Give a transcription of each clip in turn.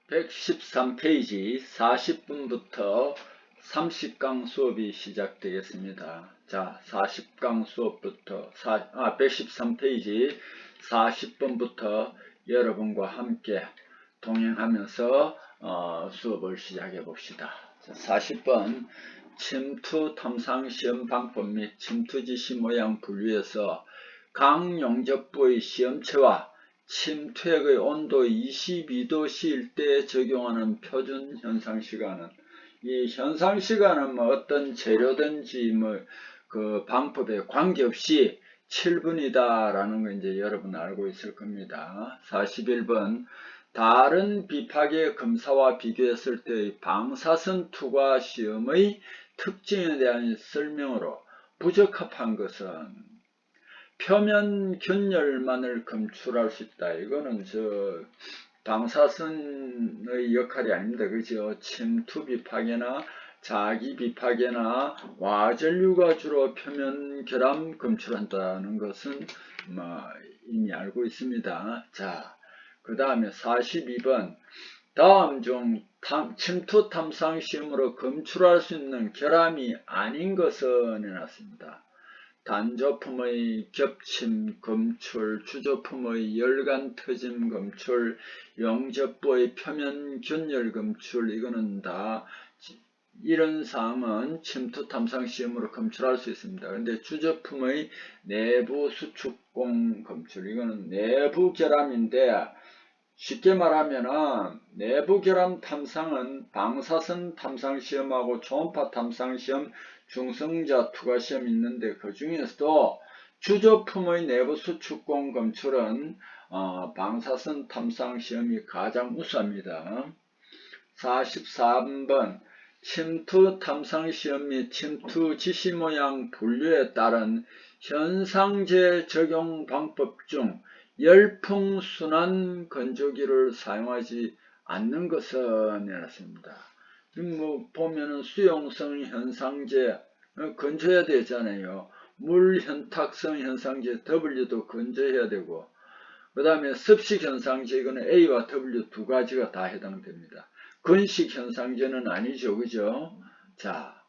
113페이지 40분부터 30강 수업이 시작되겠습니다. 자, 40강 수업부터 113페이지 40분부터 여러분과 함께 동행하면서 수업을 시작해 봅시다. 40번 침투 탐상 시험 방법 및 침투 지시 모양 분류에서 각 용접부의 시험체와 침투액의 온도 22도씨일 때 적용하는 표준 현상시간은, 이 현상시간은 뭐 어떤 재료든지 그 방법에 관계없이 7분이다 라는 거 이제 여러분 알고 있을 겁니다. 41번 다른 비파계 검사와 비교했을 때의 방사선 투과 시험의 특징에 대한 설명으로 부적합한 것은 표면 균열만을 검출할 수 있다. 이거는 방사선의 역할이 아닙니다. 그죠? 침투 비파계나 자기 비파계나 와전류가 주로 표면 결함 검출한다는 것은 이미 알고 있습니다. 자, 그 다음에 42번 다음 중 침투 탐상 시험으로 검출할 수 있는 결함이 아닌 것은 해놨습니다. 단조품의 겹침 검출, 주조품의 열간 터짐 검출, 용접부의 표면 균열 검출, 이거는 다 이런 사항은 침투 탐상 시험으로 검출할 수 있습니다. 그런데 주조품의 내부 수축공 검출, 이거는 내부 결함인데, 쉽게 말하면은 내부 결함 탐상은 방사선 탐상 시험하고 초음파 탐상 시험, 중성자 투과 시험이 있는데 그 중에서도 주조품의 내부 수축공 검출은 방사선 탐상 시험이 가장 우수합니다. 43번 침투 탐상 시험 및 침투 지시 모양 분류에 따른 현상제 적용 방법 중 열풍순환 건조기를 사용하지 않는 것은 해놨습니다. 보면은 수용성 현상제 건조해야 되잖아요. 물 현탁성 현상제 W도 건조해야 되고, 그 다음에 습식 현상제, 이거는 A와 W 두 가지가 다 해당됩니다. 건식 현상제는 아니죠. 그죠? 자,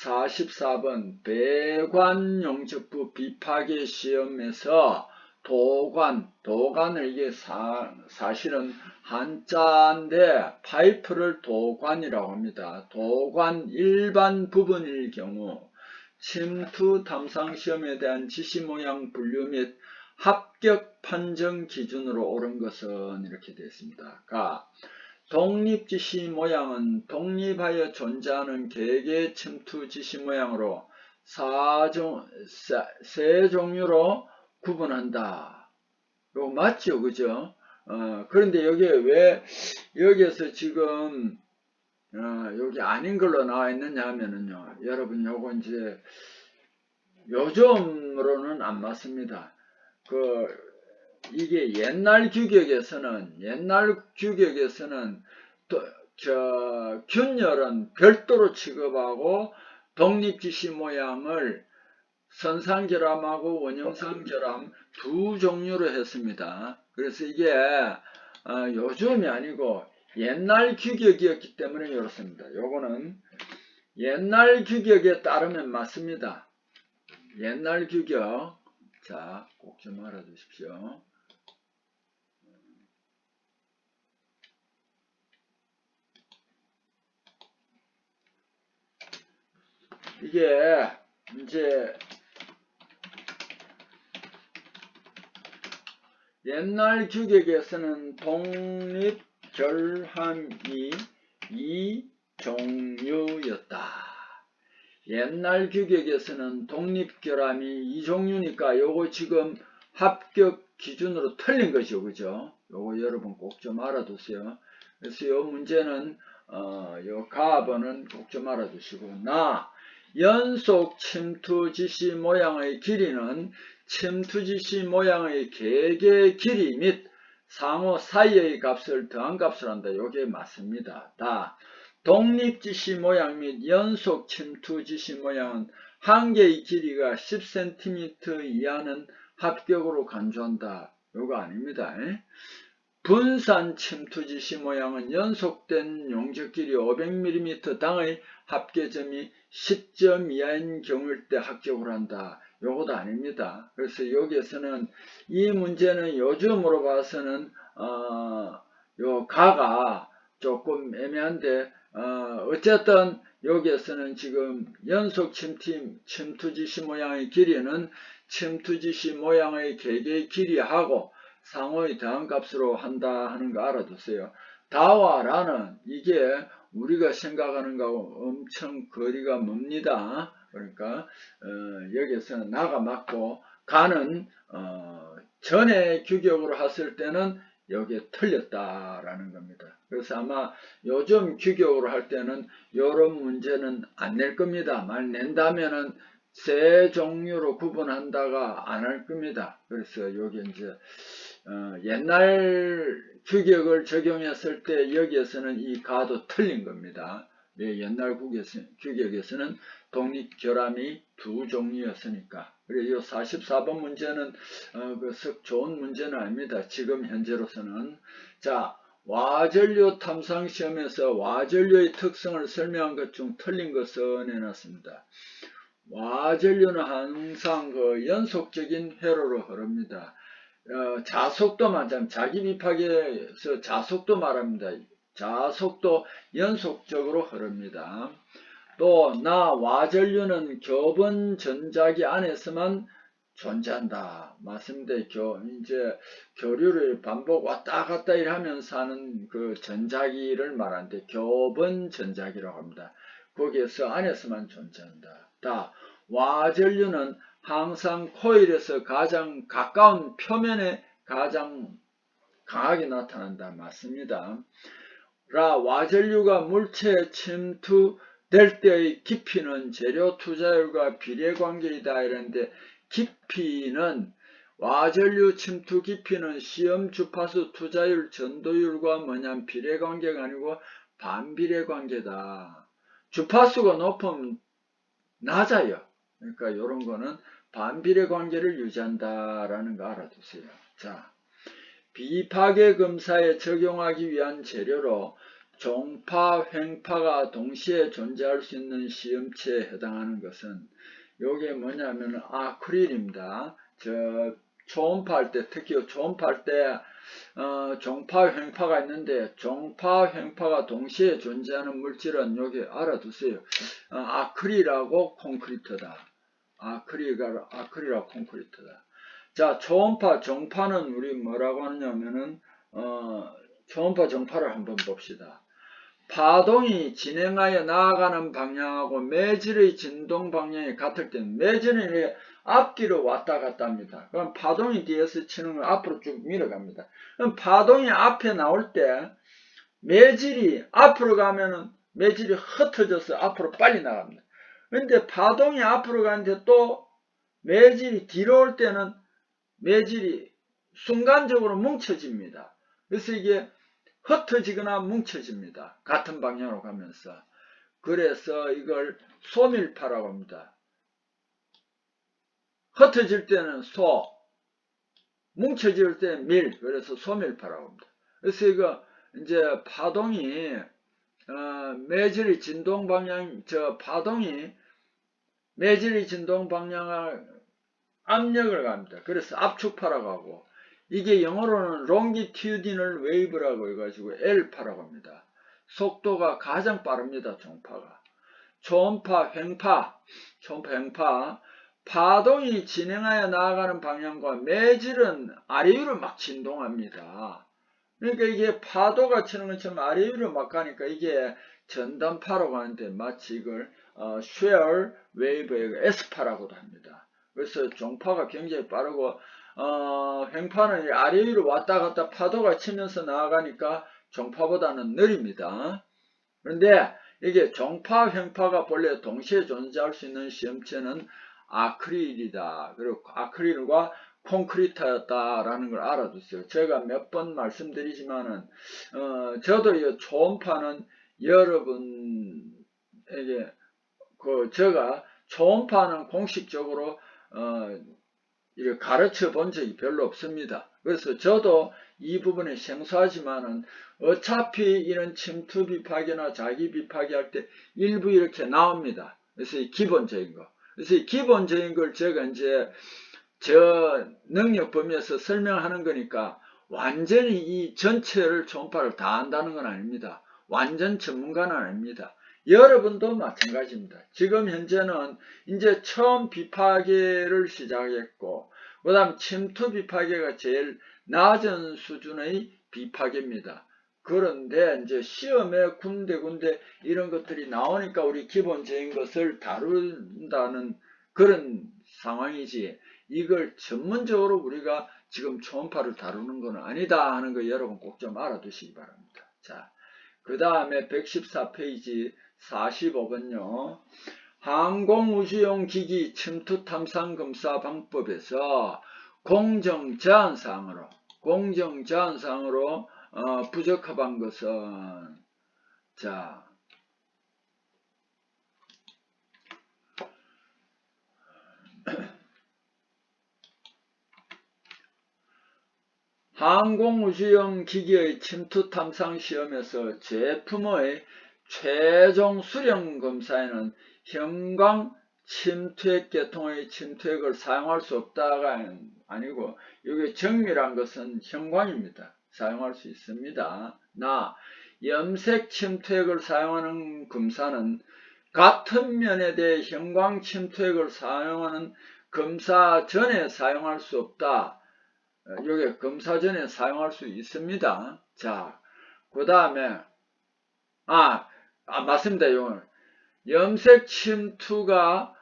44번 배관 용접부 비파계 시험에서 도관을, 이게 사실은 한자인데 파이프를 도관이라고 합니다. 도관 일반 부분일 경우 침투 탐상 시험에 대한 지시 모양 분류 및 합격 판정 기준으로 옳은 것은 이렇게 되어 있습니다. 독립 지시 모양은 독립하여 존재하는 개개 침투 지시 모양으로 세 종류로 구분한다. 이거 맞죠? 그죠? 그런데 여기에서 지금 여기 아닌 걸로 나와 있느냐 하면은요, 여러분 요거 이제 요즘으로는 안 맞습니다. 이게 옛날 규격에서는 균열은 별도로 취급하고 독립지시 모양을 선상결함하고 원형상결함 두 종류로 했습니다. 그래서 이게 요즘이 아니고 옛날 규격이었기 때문에 이렇습니다. 요거는 옛날 규격에 따르면 맞습니다. 옛날 규격. 자, 꼭 좀 알아두십시오. 이게 이제 옛날 규격에서는 독립 결함이 이 종류였다. 옛날 규격에서는 독립 결함이 이 종류니까 요거 지금 합격 기준으로 틀린 것이죠. 그죠? 요거 여러분 꼭 좀 알아두세요. 그래서 요 문제는 요 가번은 꼭 좀 알아두시고, 연속 침투 지시 모양의 길이는 침투 지시 모양의 개개 길이 및 상호 사이의 값을 더한 값을 한다. 요게 맞습니다. 독립 지시 모양 및 연속 침투 지시 모양은 한 개의 길이가 10cm 이하는 합격으로 간주한다. 요거 아닙니다. 분산 침투 지시 모양은 연속된 용적길이 500mm 당의 합계점이 10점 이하인 경우일 때 합격을 한다. 요것도 아닙니다. 그래서 여기에서는 이 문제는 요즘으로 봐서는 요 가가 조금 애매한데 어쨌든 여기에서는 지금 연속 침투 지시 모양의 길이는 침투 지시 모양의 개개의 길이하고 상호의 더한 값으로 한다 하는 거 알아두세요. 다와 라는 이게 우리가 생각하는 거하고 엄청 거리가 멉니다. 그러니까 여기에서는 나가 맞고 가는 전에 규격으로 했을 때는 여기에 틀렸다라는 겁니다. 그래서 아마 요즘 규격으로 할 때는 이런 문제는 안 낼 겁니다. 만 낸다면은 세 종류로 구분한다가 안 할 겁니다. 그래서 여기 이제 옛날 규격을 적용했을 때 여기에서는 이 가도 틀린 겁니다. 옛날 규격에서는 독립결함이 두 종류였으니까. 그리고 이 44번 문제는 썩 좋은 문제는 아닙니다. 지금 현재로서는. 자, 와전류 탐상시험에서 와전류의 특성을 설명한 것 중 틀린 것을 내놨습니다. 와전류는 항상 그 연속적인 회로로 흐릅니다. 자속도 말하자면 자기 비파기에서 자속도 말합니다. 자속도 연속적으로 흐릅니다. 또 나 와전류는 교분 전자기 안에서만 존재한다. 맞습니다. 이제 교류를 반복 왔다 갔다 일하면서 하는 그 전자기를 말하는데 교분 전자기라고 합니다. 거기에서 안에서만 존재한다. 와전류는 항상 코일에서 가장 가까운 표면에 가장 강하게 나타난다. 맞습니다. 와전류가 물체에 침투될 때의 깊이는 재료 투자율과 비례관계이다. 이런데 깊이는 와전류 침투 깊이는 시험 주파수 투자율 전도율과 뭐냐면 비례관계가 아니고 반비례관계다. 주파수가 높으면 낮아요. 그러니까 이런 거는 반비례 관계를 유지한다라는 거 알아두세요. 자, 비파괴 검사에 적용하기 위한 재료로 종파, 횡파가 동시에 존재할 수 있는 시험체에 해당하는 것은 요게 뭐냐면 아크릴입니다. 초음파할 때, 특히 초음파할 때 종파, 횡파가 있는데 종파, 횡파가 동시에 존재하는 물질은 여기 알아두세요. 아크릴하고 콘크리트다. 아크릴하고 콘크리트다. 자, 초음파, 정파는 우리 뭐라고 하느냐면은 초음파, 정파를 한번 봅시다. 파동이 진행하여 나아가는 방향하고 매질의 진동 방향이 같을 때는 매질은 앞뒤로 왔다 갔다 합니다. 그럼 파동이 뒤에서 치는 걸 앞으로 쭉 밀어갑니다. 그럼 파동이 앞에 나올 때 매질이 앞으로 가면은 매질이 흩어져서 앞으로 빨리 나갑니다. 그런데 파동이 앞으로 가는데 또 매질이 뒤로 올 때는 매질이 순간적으로 뭉쳐집니다. 그래서 이게 흩어지거나 뭉쳐집니다. 같은 방향으로 가면서. 그래서 이걸 소밀파라고 합니다. 흩어질 때는 소, 뭉쳐질 때는 밀, 그래서 소밀파라고 합니다. 그래서 이거 이제 파동이 매질의 진동 방향, 파동이 매질의 진동 방향을 압력을 갑니다. 그래서 압축파라고 하고, 이게 영어로는 longitudinal wave라고 해가지고 L파라고 합니다. 속도가 가장 빠릅니다. 종파가. 초음파, 횡파, 파동이 진행하여 나아가는 방향과 매질은 아래 위로 막 진동합니다. 그러니까 이게 파도가 치는 것처럼 아래 위로 막 가니까 이게 전단파라고 하는데 마치 이걸 shear wave의 S파라고도 합니다. 그래서 종파가 굉장히 빠르고 횡파는 아래 위로 왔다 갔다 파도가 치면서 나아가니까 종파보다는 느립니다. 그런데 이게 종파, 횡파가 본래 동시에 존재할 수 있는 시험체는 아크릴이다. 그리고 아크릴과 콘크리트였다라는 걸 알아두세요. 제가 몇 번 말씀드리지만은 저도 이 초음파는 여러분에게 제가 초음파는 공식적으로 이렇게 가르쳐 본 적이 별로 없습니다. 그래서 저도 이 부분에 생소하지만은 어차피 이런 침투 비파기나 자기 비파기 할 때 일부 이렇게 나옵니다. 그래서 이 기본적인 거. 그래서 이 기본적인 걸 제가 이제 저 능력 범위에서 설명하는 거니까 완전히 이 전체를 초음파를 다 안다는 건 아닙니다. 완전 전문가는 아닙니다. 여러분도 마찬가지입니다. 지금 현재는 이제 처음 비파계를 시작했고, 그 다음 침투 비파계가 제일 낮은 수준의 비파계입니다. 그런데 이제 시험에 군데군데 이런 것들이 나오니까 우리 기본적인 것을 다룬다는 그런 상황이지, 이걸 전문적으로 우리가 지금 초음파를 다루는 건 아니다 하는 거 여러분 꼭 좀 알아두시기 바랍니다. 자, 그 다음에 114페이지 45번요. 항공우주용 기기 침투 탐상 검사 방법에서 공정제한사항으로 부적합한 것은, 자, 항공우주용 기기의 침투 탐상 시험에서 제품의 최종 수령 검사에는 형광 침투액 계통의 침투액을 사용할 수 없다가 아니고, 이게 정밀한 것은 형광입니다. 사용할 수 있습니다. 염색 침투액을 사용하는 검사는 같은 면에 대해 형광 침투액을 사용하는 검사 전에 사용할 수 없다. 요게 검사 전에 사용할 수 있습니다. 자, 그 다음에 맞습니다. 요 염색 침투가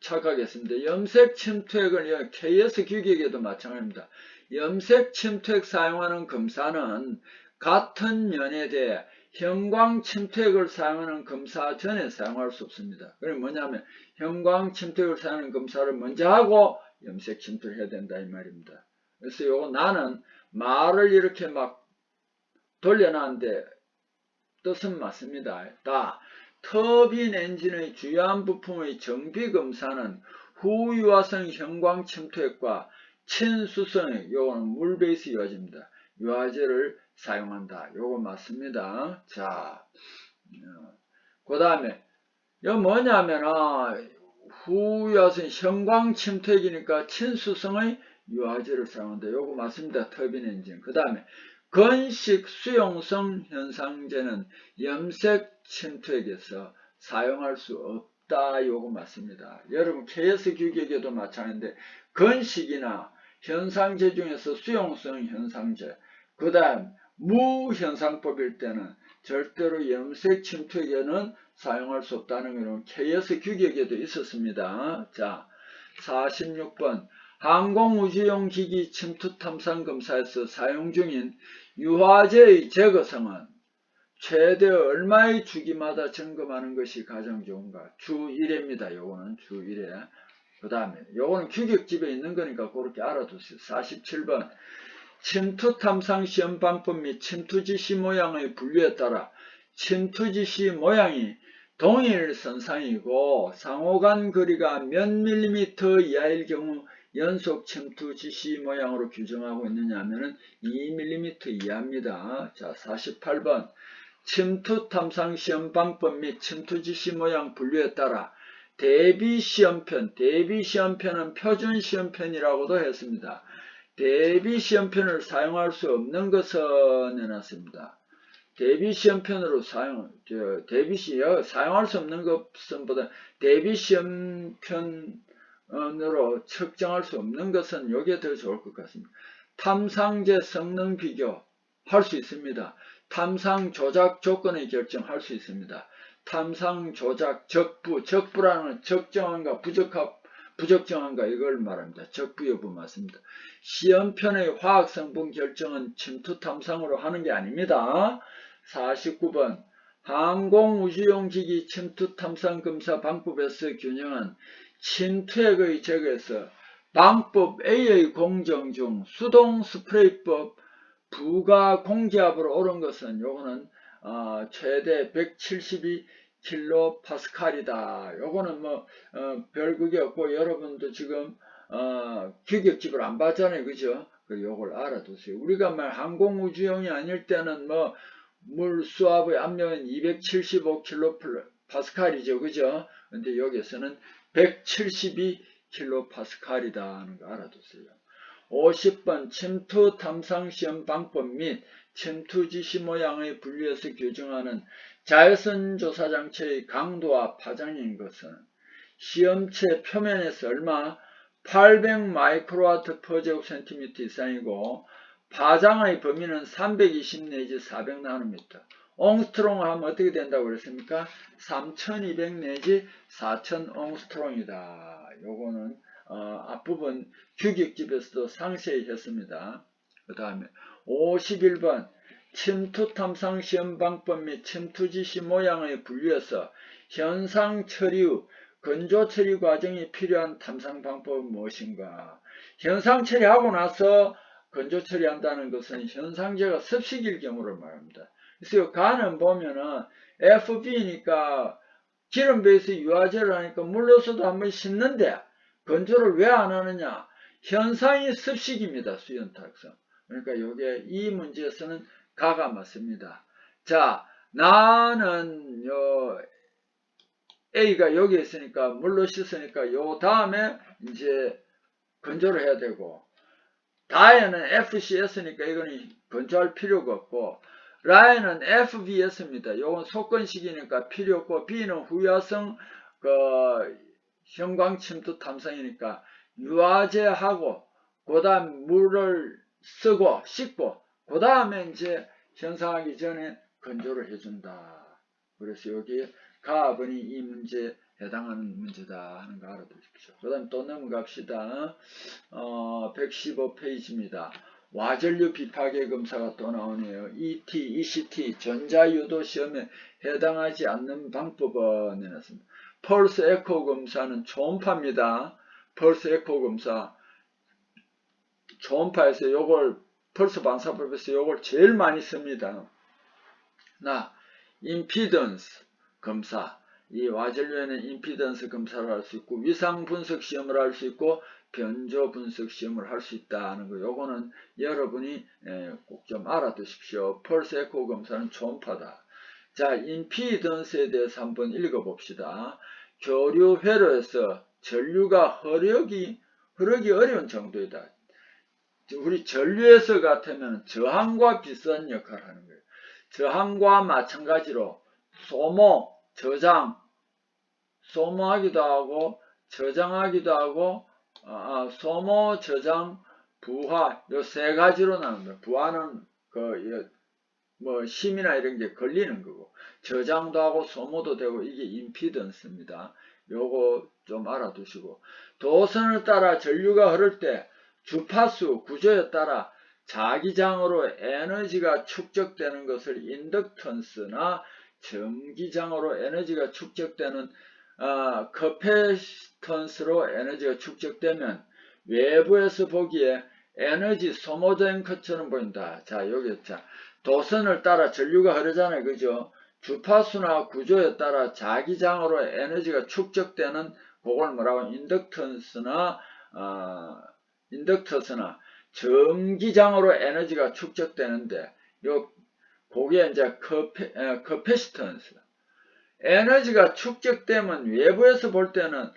착각했습니다. 염색 침투액을 KS 규격에도 마찬가지입니다. 염색 침투액 사용하는 검사는 같은 면에 대해 형광 침투액을 사용하는 검사 전에 사용할 수 없습니다. 그럼 뭐냐면 형광 침투액을 사용하는 검사를 먼저 하고 염색 침투를 해야 된다 이 말입니다. 그래서 요거 나는 말을 이렇게 막 돌려놨는데 뜻은 맞습니다. 터빈 엔진의 주요한 부품의 정비 검사는 후유화성 형광 침투액과 친수성의, 요거는 물 베이스 유화제입니다. 유화제를 사용한다. 요거 맞습니다. 자, 그 다음에 이거 뭐냐면 후유화성 형광 침투액이니까 친수성의 유화제를 사용한다. 요거 맞습니다. 터빈 엔진. 그 다음에 건식 수용성 현상제는 염색 침투액에서 사용할 수 없다. 요거 맞습니다. 여러분 KS 규격에도 마찬가지인데 건식이나 현상제 중에서 수용성 현상제, 그 다음 무현상법일 때는 절대로 염색 침투액에는 사용할 수 없다는 것은 KS 규격에도 있었습니다. 자, 46번 항공우주용 기기 침투 탐상 검사에서 사용 중인 유화제의 제거성은 최대 얼마의 주기마다 점검하는 것이 가장 좋은가? 주 1회입니다. 요거는 주 1회. 그 다음에 요거는 규격집에 있는 거니까 그렇게 알아두세요. 47번 침투 탐상 시험 방법 및 침투 지시 모양의 분류에 따라 침투 지시 모양이 동일 선상이고 상호간 거리가 몇 밀리미터 이하일 경우 연속 침투 지시 모양으로 규정하고 있느냐 하면은 2mm 이하입니다. 자, 48번 침투 탐상 시험 방법 및 침투 지시 모양 분류에 따라 대비 시험편, 대비 시험편은 표준 시험편이라고도 했습니다. 대비 시험편을 사용할 수 없는 것은 해놨습니다. 대비 시험편으로 사용할 수 없는 것보다 대비 시험편으로 측정할 수 없는 것은 이게 더 좋을 것 같습니다. 탐상제 성능 비교 할 수 있습니다. 탐상 조작 조건의 결정할 수 있습니다. 탐상 조작 적부라는 적정한가 부적정한가 이걸 말합니다. 적부 여부 맞습니다. 시험편의 화학성분 결정은 침투 탐상으로 하는 게 아닙니다. 49번 항공우주용 기기 침투 탐상 검사 방법에서 균형은 침투액의 제거에서 방법 A의 공정 중 수동 스프레이법 부가 공기압으로 오른 것은 요거는 최대 172kPa이다. 요거는 별 그게 없고 여러분도 지금 규격집을 안 봤잖아요. 그죠? 그 요걸 알아두세요. 우리가 말 항공우주용이 아닐 때는 뭐 물 수압의 압력은 275kPa이죠. 그죠? 근데 여기서는 172kPa이다 하는 거 알아두세요. 50번 침투 탐상 시험 방법 및 침투 지시 모양의 분류에서 규정하는 자외선 조사 장치의 강도와 파장인 것은 시험체 표면에서 얼마 800 마이크로와트 per 제곱센티미터 이상이고 파장의 범위는 320 내지 400 나노미터. 옹스트롱 하면 어떻게 된다고 그랬습니까? 3200 내지 4000 옹스트롱이다. 요거는 앞부분 규격집에서도 상세히 했습니다. 그 다음에 51번 침투 탐상 시험 방법 및 침투 지시 모양의 분류에서 현상 처리 후 건조 처리 과정이 필요한 탐상 방법은 무엇인가? 현상 처리하고 나서 건조 처리한다는 것은 현상제가 습식일 경우를 말합니다. 그래서 간은 보면은 FB니까 기름 베이스 유화제를 하니까 물로서도 한번 씻는데 건조를 왜 안 하느냐? 현상이 습식입니다. 수연탁성. 그러니까 요게 이 문제에서는 가가 맞습니다. 자, 나는 A가 여기 있으니까 물로 씻으니까 요 다음에 이제 건조를 해야 되고 다에는 FCS니까 이거는 건조할 필요가 없고 라에는 FBS입니다. 요건 속건식이니까 필요 없고 B는 후야성 형광 침투 탐상이니까 유화제하고 그 다음 물을 쓰고 씻고 그 다음에 이제 현상하기 전에 건조를 해준다. 그래서 여기 가번이 이 문제에 해당하는 문제다 하는 거 알아두십시오. 그 다음 또 넘어갑시다. 115페이지입니다. 와전류 비파계 검사가 또 나오네요. ET, ECT, 전자유도 시험에 해당하지 않는 방법은 내놨습니다. 펄스 에코 검사는 초음파입니다. 펄스 에코 검사. 초음파에서 요걸, 펄스 방사법에서 요걸 제일 많이 씁니다. 임피던스 검사. 이 와전류에는 임피던스 검사를 할 수 있고 위상 분석 시험을 할 수 있고 변조 분석 시험을 할 수 있다는 거. 요거는 여러분이 꼭 좀 알아두십시오. 펄스 에코 검사는 초음파다. 자, 임피던스에 대해서 한번 읽어봅시다. 교류 회로에서 전류가 흐르기 어려운 정도이다. 우리 전류에서 같으면 저항과 비슷한 역할을 하는 거예요. 저항과 마찬가지로 소모, 저장, 소모하기도 하고 저장하기도 하고 소모, 저장, 부하 요 세 가지로 나눕니다. 부하는 뭐 힘이나 이런 게 걸리는 거고 저장도 하고 소모도 되고 이게 임피던스입니다. 요거 좀 알아두시고 도선을 따라 전류가 흐를 때 주파수 구조에 따라 자기장으로 에너지가 축적되는 것을 인덕턴스나 전기장으로 에너지가 축적되는 커패시턴스로 에너지가 축적되면 외부에서 보기에 에너지 소모된 것처럼 보인다. 자, 여기 자 도선을 따라 전류가 흐르잖아요. 그죠? 주파수나 구조에 따라 자기장으로 에너지가 축적되는 그걸 뭐라고 인덕턴스나 전기장으로 에너지가 축적되는데 그게 이제 커패시턴스. 에너지가 축적되면 외부에서 볼 때는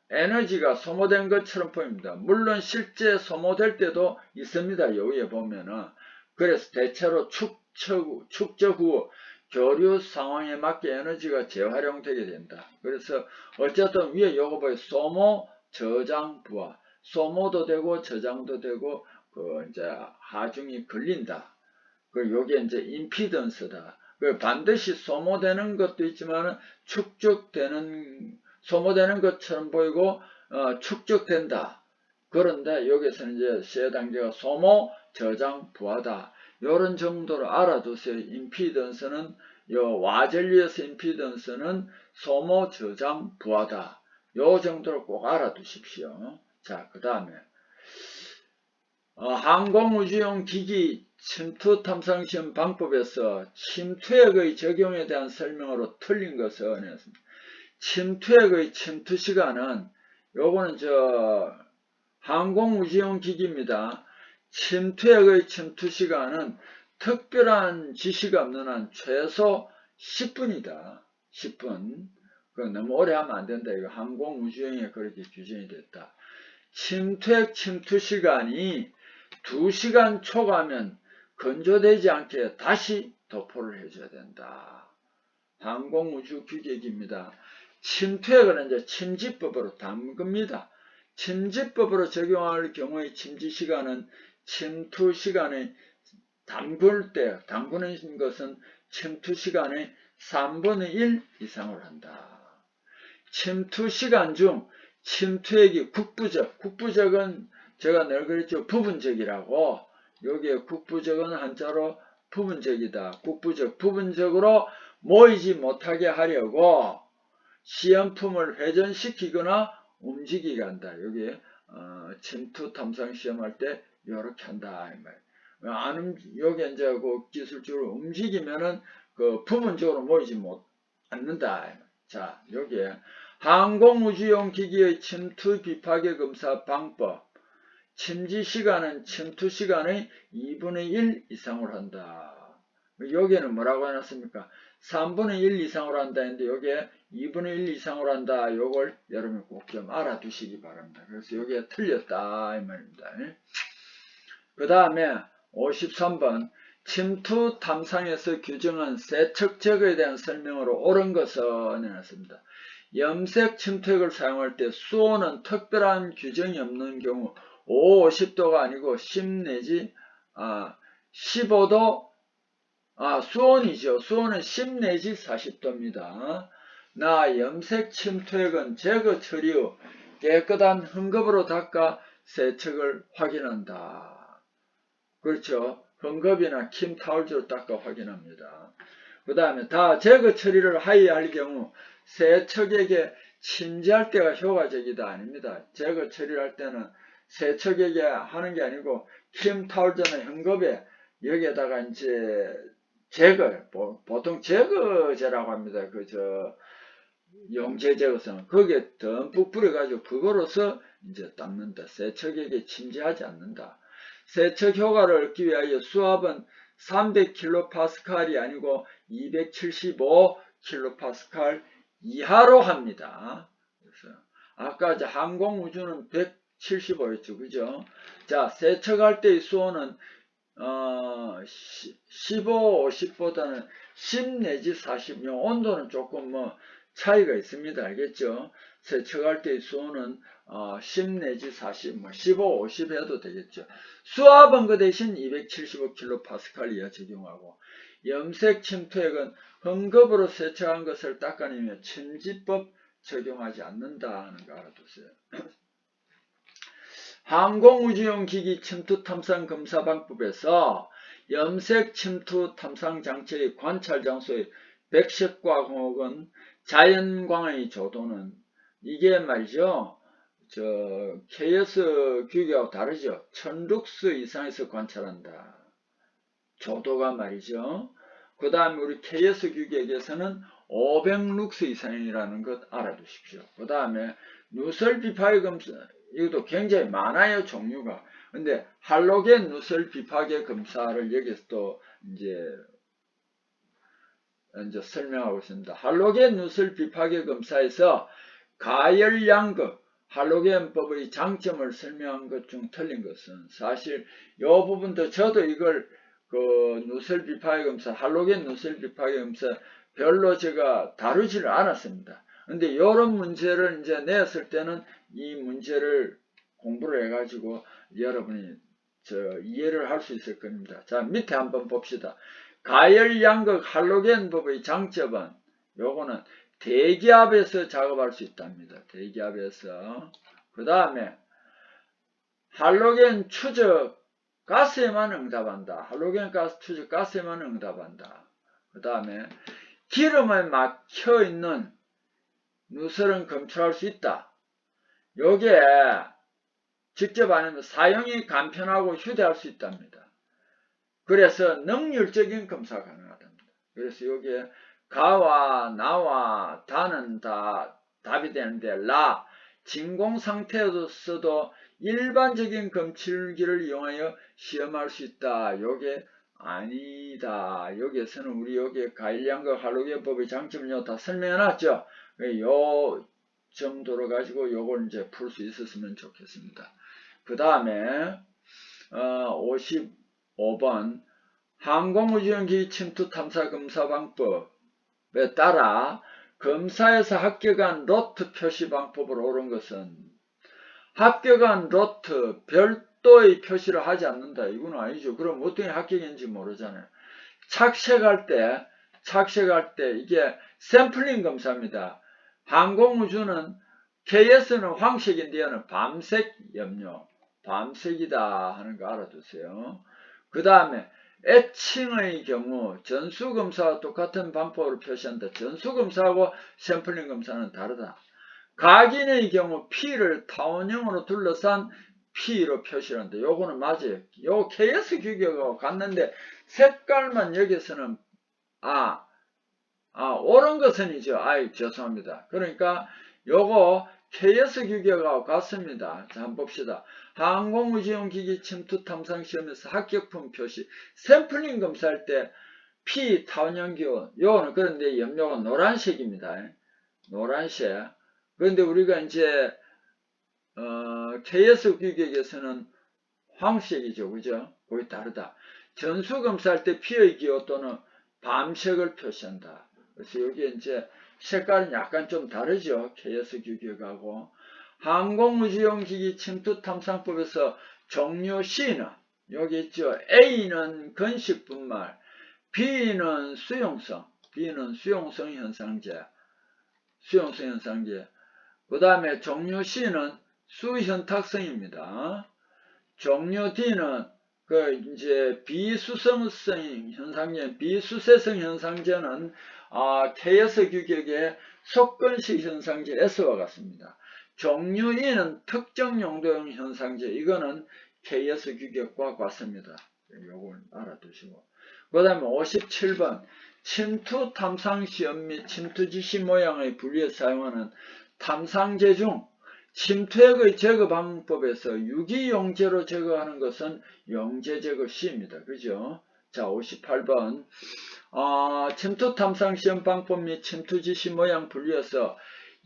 에너지가 소모된 것처럼 보입니다. 물론 실제 소모될 때도 있습니다. 여기에 보면은. 그래서 대체로 축적 후 교류 상황에 맞게 에너지가 재활용되게 된다. 그래서 어쨌든 위에 요거 보여 소모, 저장, 부하. 소모도 되고 저장도 되고 이제 하중이 걸린다. 요게 이제 임피던스다. 반드시 소모되는 것도 있지만 소모되는 것처럼 보이고 축적된다. 그런데 여기서는 이제 세 단계가 소모, 저장, 부하다. 요런 정도로 알아두세요. 임피던스는 와전류에서 임피던스는 소모, 저장, 부하다. 요 정도로 꼭 알아두십시오. 자, 그 다음에 항공우주용 기기 침투 탐상 시험 방법에서 침투액의 적용에 대한 설명으로 틀린 것은 침투액의 침투 시간은 요거는 항공우주용 기기입니다. 침투액의 침투 시간은 특별한 지시가 없는 한 최소 10분이다. 10분. 그 너무 오래 하면 안 된다. 이거 항공우주용에 그렇게 규정이 됐다. 침투액 침투 시간이 2시간 초과하면 건조되지 않게 다시 도포를 해줘야 된다. 항공우주 규격입니다. 침투액은 이제 침지법으로 담급니다. 침지법으로 적용할 경우의 침지 시간은 침투 시간의 담그는 것은 침투 시간의 3분의 1 이상을 한다. 침투 시간 중 침투액이 국부적은 제가 늘 그랬죠. 부분적이라고. 여기에 국부적은 한자로 부분적이다. 부분적으로 모이지 못하게 하려고 시험품을 회전시키거나 움직이게 한다. 여기 침투 탐상 시험할 때 이렇게 한다. 여기 이제 그 기술적으로 움직이면은 그 부분적으로 모이지 않는다. 자, 여기에 항공우주용 기기의 침투 비파괴 검사 방법. 침지 시간은 침투 시간의 2분의 1 이상으로 한다. 여기에는 뭐라고 해놨습니까? 3분의 1 이상으로 한다 했는데 여기에 2분의 1 이상으로 한다. 요걸 여러분이 꼭 좀 알아두시기 바랍니다. 그래서 여기에 틀렸다 이 말입니다. 그 다음에 53번 침투 탐상에서 규정한 세척제거에 대한 설명으로 옳은 것은 해놨습니다. 염색 침투액을 사용할 때 수온은 특별한 규정이 없는 경우 50도가 아니고 10 내지 15도 수온이죠. 수온은 10 내지 40도입니다. 염색 침투액은 제거 처리 후 깨끗한 헝겊으로 닦아 세척을 확인한다. 그렇죠. 헝겊이나 킴 타올즈로 닦아 확인합니다. 그 다음에 다 제거 처리를 하여야 할 경우 세척액에 침지할 때가 효과적이다 아닙니다. 제거 처리를 할 때는 세척액에 하는 게 아니고 킴 타올즈나 헝겊에 여기에다가 이제 보통 제거제라고 합니다. 용제 제거선 거기에 듬뿍 뿌려가지고 그거로서 이제 닦는다. 세척액에 침지하지 않는다. 세척 효과를 얻기 위하여 수압은 300kPa이 아니고 275kPa 이하로 합니다. 그래서 아까 항공우주는 175였죠. 그죠? 자, 세척할 때의 수온은 15, 50보다는 10 내지 40, 온도는 조금 차이가 있습니다. 알겠죠? 세척할 때의 수온은 10 내지 40, 15, 50 해도 되겠죠. 수압은 그 대신 275kPa 이하 적용하고 염색 침투액은 헝겊으로 세척한 것을 닦아내며 침지법 적용하지 않는다 하는 거 알아두세요. 항공우주용 기기 침투 탐상 검사 방법에서 염색 침투 탐상 장치의 관찰 장소의 백색과 혹은 자연광의 조도는 이게 말이죠. KS 규격하고 다르죠. 1000룩스 이상에서 관찰한다. 조도가 말이죠. 그 다음에 우리 KS 규격에서는 500룩스 이상이라는 것 알아두십시오. 그 다음에 누설 비파괴 검사 이것도 굉장히 많아요. 종류가. 근데 할로겐 누설 비파괴 검사를 여기서 또 이제 설명하고 있습니다. 할로겐 누설 비파괴 검사에서 가열 양극 할로겐법의 장점을 설명한 것 중 틀린 것은 사실 이 부분도 저도 이걸 누설 비파괴 검사 할로겐 누설 비파괴 검사 별로 제가 다루지를 않았습니다. 근데 이런 문제를 이제 냈을 때는 이 문제를 공부를 해가지고 여러분이 이해를 할 수 있을 겁니다. 자, 밑에 한번 봅시다. 가열양극 할로겐법의 장점은 요거는 대기압에서 작업할 수 있답니다. 대기압에서. 그 다음에 할로겐 추적 가스에만 응답한다. 할로겐 가스 추적 가스에만 응답한다. 그 다음에 기름에 막혀있는 누설은 검출할 수 있다. 요게 직접 아니면 사용이 간편하고 휴대할 수 있답니다. 그래서 능률적인 검사가 가능하답니다. 그래서 여기에 가와 나와 다는 다 답이 되는데 진공 상태에서도 일반적인 검출기를 이용하여 시험할 수 있다. 요게 아니다. 여기에서는 우리 여기에 가일량과 할로겐법의 장점을 다 설명해 놨죠. 요 정도로 가지고 요걸 이제 풀 수 있었으면 좋겠습니다. 그 다음에 55번 항공우주연기 침투 탐사 검사 방법에 따라 검사에서 합격한 로트 표시 방법으로 옳은 것은 합격한 로트 별도의 표시를 하지 않는다. 이건 아니죠. 그럼 어떻게 합격인지 모르잖아요. 착색할 때 이게 샘플링 검사입니다. 항공우주는 KS는 황색인데요. 밤색 염료, 밤색이다 하는 거 알아두세요. 그 다음에 애칭의 경우 전수검사와 똑같은 방법으로 표시한다. 전수검사하고 샘플링 검사는 다르다. 각인의 경우 P를 타원형으로 둘러싼 P로 표시한다. 요거는 맞아요. 요 KS 규격하고 같는데 색깔만 여기서는 옳은 것은이죠. 죄송합니다. 그러니까 요거 KS 규격하고 같습니다. 자, 한번 봅시다. 항공우주용기기 침투 탐상 시험에서 합격품 표시 샘플링 검사할 때 P 타원형기호 요거는 그런데 염료가 노란색입니다. 노란색. 그런데 우리가 이제 KS 규격에서는 황색이죠. 그죠? 거의 다르다. 전수 검사할 때 P의 기호 또는 밤색을 표시한다. 그래서 여기에 이제 색깔은 약간 좀 다르죠. KS 규격하고. 항공우주용기기 침투 탐상법에서 종류 C는 여기 있죠. A는 건식분말, B는 수용성 현상제. 그 다음에 종류 C는 수현탁성입니다. 종류 D는 이제 비수세성 현상제는 KS 규격의 속건식 현상제 S와 같습니다. 종류 E는 특정 용도용 현상제, 이거는 KS 규격과 같습니다. 요걸 알아두시고. 그 다음에 57번 침투 탐상 시험 및 침투 지시 모양의 분리에 사용하는 탐상제 중 침투액의 제거 방법에서 유기용제로 제거하는 것은 용제 제거 C입니다. 그죠? 자, 58번 침투 탐상 시험 방법 및 침투 지시 모양 분리에서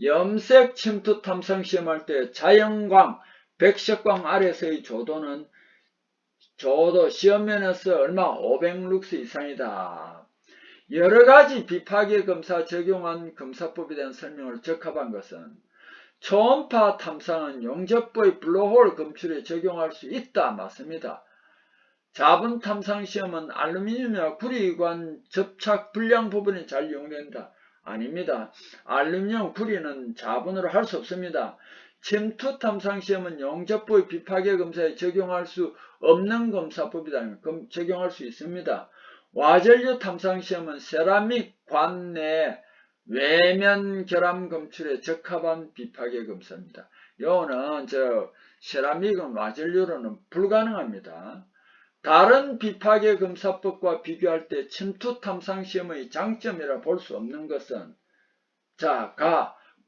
염색 침투 탐상 시험할 때 자연광, 백색광 아래서의 조도 시험면에서 얼마? 500룩스 이상이다. 여러가지 비파괴 검사 적용한 검사법에 대한 설명을 적합한 것은 초음파 탐상은 용접부의 블로홀 검출에 적용할 수 있다. 맞습니다. 자분 탐상 시험은 알루미늄이나 구리관 접착 불량 부분이 잘 이용된다. 아닙니다. 알루미늄, 구리는 자분으로 할 수 없습니다. 침투 탐상 시험은 용접부의 비파괴 검사에 적용할 수 없는 검사법이다. 그럼 적용할 수 있습니다. 와전류 탐상 시험은 세라믹 관 내 외면 결함 검출에 적합한 비파괴 검사입니다. 요거는 세라믹은 와전류로는 불가능합니다. 다른 비파괴 검사법과 비교할 때 침투 탐상 시험의 장점이라 볼 수 없는 것은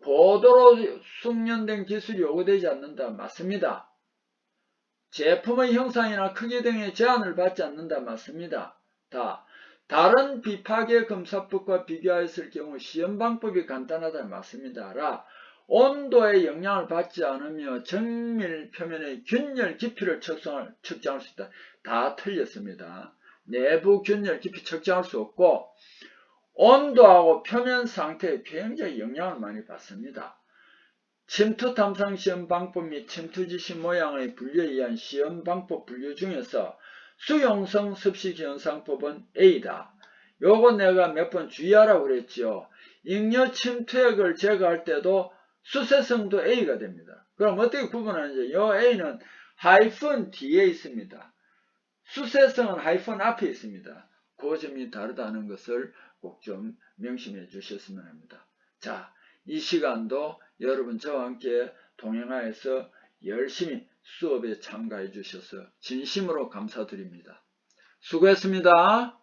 고도로 숙련된 기술이 요구되지 않는다. 맞습니다. 제품의 형상이나 크기 등의 제한을 받지 않는다. 맞습니다. 다른 비파괴 검사법과 비교하였을 경우 시험 방법이 간단하다. 맞습니다. 온도에 영향을 받지 않으며 정밀 표면의 균열 깊이를 측정할 수 있다. 다 틀렸습니다. 내부 균열 깊이 측정할 수 없고 온도하고 표면 상태에 굉장히 영향을 많이 받습니다. 침투 탐상 시험 방법 및 침투 지시 모양의 분류에 의한 시험 방법 분류 중에서 수용성 습식 현상법은 A다. 요거 내가 몇 번 주의하라고 그랬죠. 잉여 침투액을 제거할 때도 수세성도 A가 됩니다. 그럼 어떻게 구분하는지, 요 A는 하이픈 뒤에 있습니다. 수세성은 하이픈 앞에 있습니다. 그 점이 다르다는 것을 꼭 좀 명심해 주셨으면 합니다. 자, 이 시간도 여러분 저와 함께 동행하여서 열심히 수업에 참가해 주셔서 진심으로 감사드립니다. 수고했습니다.